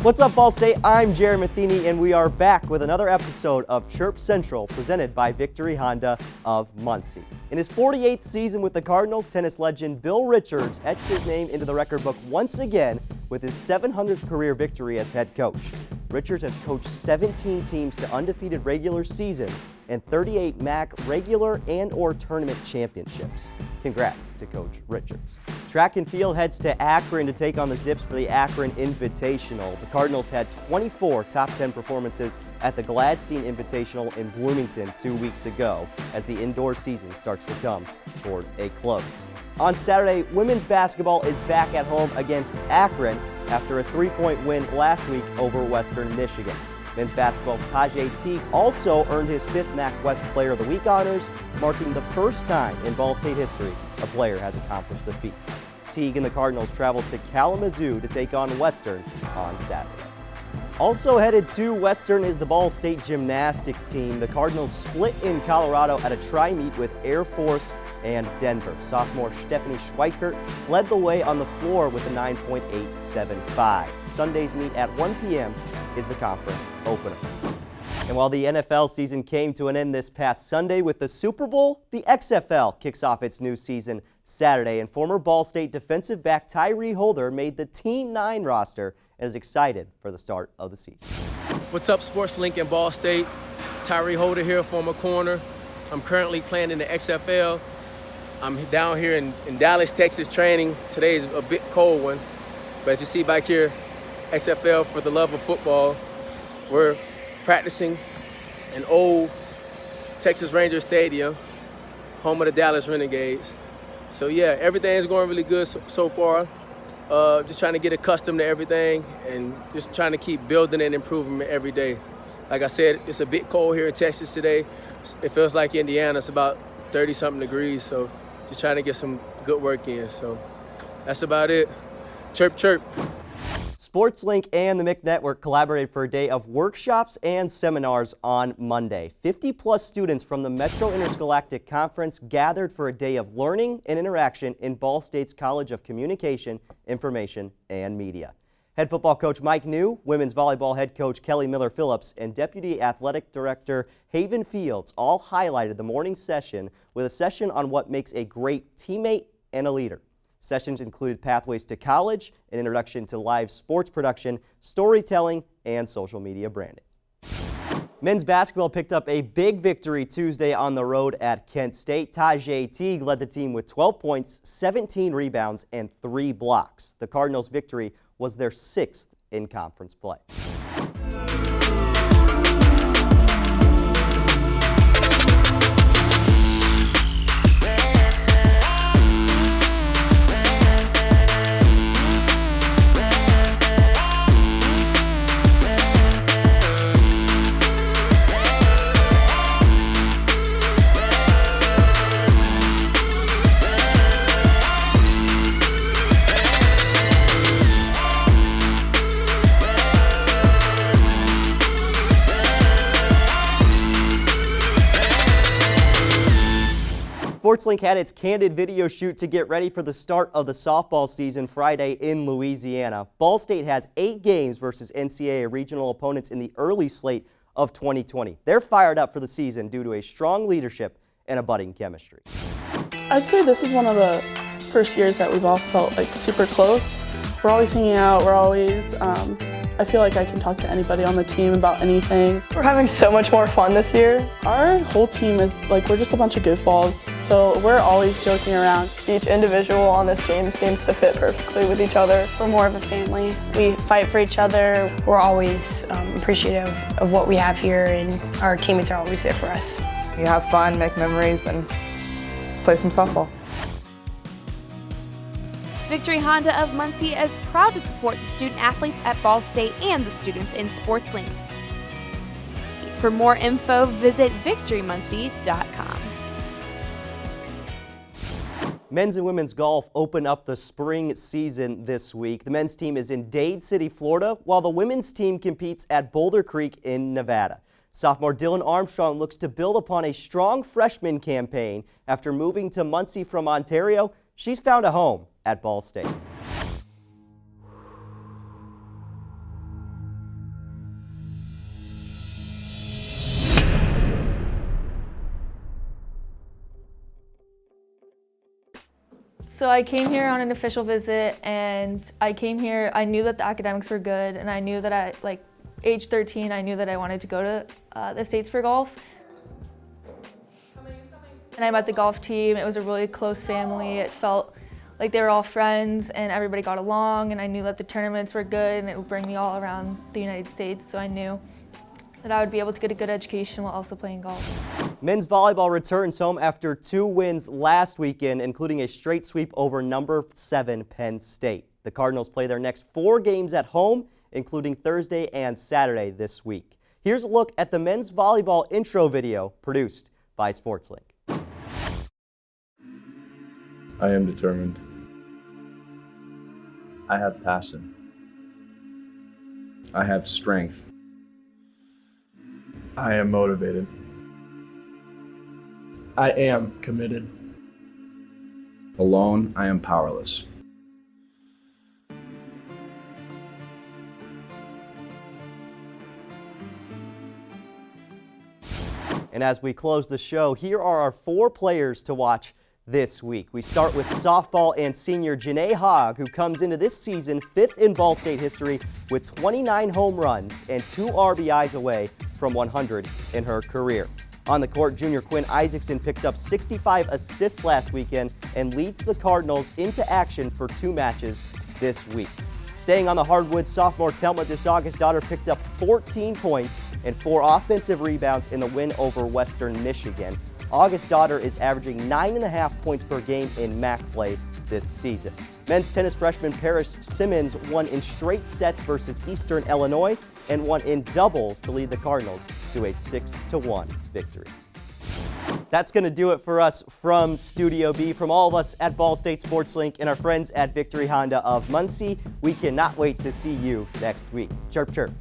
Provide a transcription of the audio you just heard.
What's up, Ball State? I'm Jared Matheny, and we are back with another episode of Chirp Central, presented by Victory Honda of Muncie. In his 48th season with the Cardinals, tennis legend Bill Richards etched his name into the record book once again with his 700th career victory as head coach. Richards has coached 17 teams to undefeated regular seasons and 38 MAC regular and/or tournament championships. Congrats to Coach Richards. Track and field heads to Akron to take on the Zips for the Akron Invitational. The Cardinals had 24 top 10 performances at the Gladstein Invitational in Bloomington 2 weeks ago as the indoor season starts to come toward a close. On Saturday, women's basketball is back at home against Akron after a 3-point win last week over Western Michigan. Men's basketball's Tajay Teague also earned his 5th MAC West Player of the Week honors, marking the first time in Ball State history a player has accomplished the feat. Teague and the Cardinals traveled to Kalamazoo to take on Western on Saturday. Also headed to Western is the Ball State gymnastics team. The Cardinals split in Colorado at a tri-meet with Air Force and Denver. Sophomore Stephanie Schweikert led the way on the floor with a 9.875. Sunday's meet at 1 p.m. is the conference opener. And while the NFL season came to an end this past Sunday with the Super Bowl, the XFL kicks off its new season Saturday, and former Ball State defensive back Tyree Holder made the Team 9 roster and is excited for the start of the season. What's up, Sports Link in Ball State? Tyree Holder here, former corner. I'm currently playing in the XFL. I'm down here in Dallas, Texas training. Today is a bit cold one, but as you see back here, XFL for the love of football. We're practicing in old Texas Ranger Stadium, home of the Dallas Renegades. So yeah, everything's going really good so far. Just trying to get accustomed to everything and just trying to keep building and improving every day. Like I said, it's a bit cold here in Texas today. It feels like Indiana. It's about 30-something degrees, so just trying to get some good work in. So that's about it. Chirp, chirp. SportsLink and the McNutt Workshop collaborated for a day of workshops and seminars on Monday. 50-plus students from the Metro Interscholastic Conference gathered for a day of learning and interaction in Ball State's College of Communication, Information, and Media. Head football coach Mike New, women's volleyball head coach Kelly Miller-Phillips, and Deputy Athletic Director Haven Fields all highlighted the morning session with a session on what makes a great teammate and a leader. Sessions included pathways to college, an introduction to live sports production, storytelling, and social media branding. Men's basketball picked up a big victory Tuesday on the road at Kent State. Tajay Teague led the team with 12 points, 17 rebounds, and 3 blocks. The Cardinals' victory was their 6th in conference play. SportsLink had its candid video shoot to get ready for the start of the softball season Friday in Louisiana. Ball State has 8 games versus NCAA regional opponents in the early slate of 2020. They're fired up for the season due to a strong leadership and a budding chemistry. I'd say this is one of the first years that we've all felt like super close. We're always hanging out, we're always, I feel like I can talk to anybody on the team about anything. We're having so much more fun this year. Our whole team is like, we're just a bunch of goofballs, so we're always joking around. Each individual on this team seems to fit perfectly with each other. We're more of a family. We fight for each other. We're always appreciative of what we have here, and our teammates are always there for us. You have fun, make memories, and play some softball. Victory Honda of Muncie is proud to support the student athletes at Ball State and the students in SportsLink. For more info, visit victorymuncie.com. Men's and women's golf open up the spring season this week. The men's team is in Dade City, Florida, while the women's team competes at Boulder Creek in Nevada. Sophomore Dylan Armstrong looks to build upon a strong freshman campaign. After moving to Muncie from Ontario, she's found a home at Ball State. So I came here on an official visit, and I came here, I knew that the academics were good, and I knew that at like age 13, I knew that I wanted to go to the States for golf. And I met the golf team. It was a really close family. It felt like they were all friends and everybody got along, and I knew that the tournaments were good and it would bring me all around the United States, so I knew that I would be able to get a good education while also playing golf. Men's volleyball returns home after 2 wins last weekend, including a straight sweep over number 7 Penn State. The Cardinals play their next 4 games at home, including Thursday and Saturday this week. Here's a look at the men's volleyball intro video produced by SportsLink. I am determined. I have passion. I have strength. I am motivated. I am committed. Alone, I am powerless. And as we close the show, here are our 4 players to watch this week. We start with softball and senior Janae Hogg, who comes into this season 5th in Ball State history with 29 home runs and 2 RBIs away from 100 in her career. On the court, junior Quinn Isaacson picked up 65 assists last weekend and leads the Cardinals into action for 2 matches this week. Staying on the hardwood, sophomore Telma DeSaugust-Daughter picked up 14 points and 4 offensive rebounds in the win over Western Michigan. August-Daughter is averaging 9.5 points per game in MAC play this season. Men's tennis freshman Paris Simmons won in straight sets versus Eastern Illinois and won in doubles to lead the Cardinals to a 6-1 victory. That's going to do it for us from Studio B. From all of us at Ball State SportsLink and our friends at Victory Honda of Muncie, we cannot wait to see you next week. Chirp, chirp.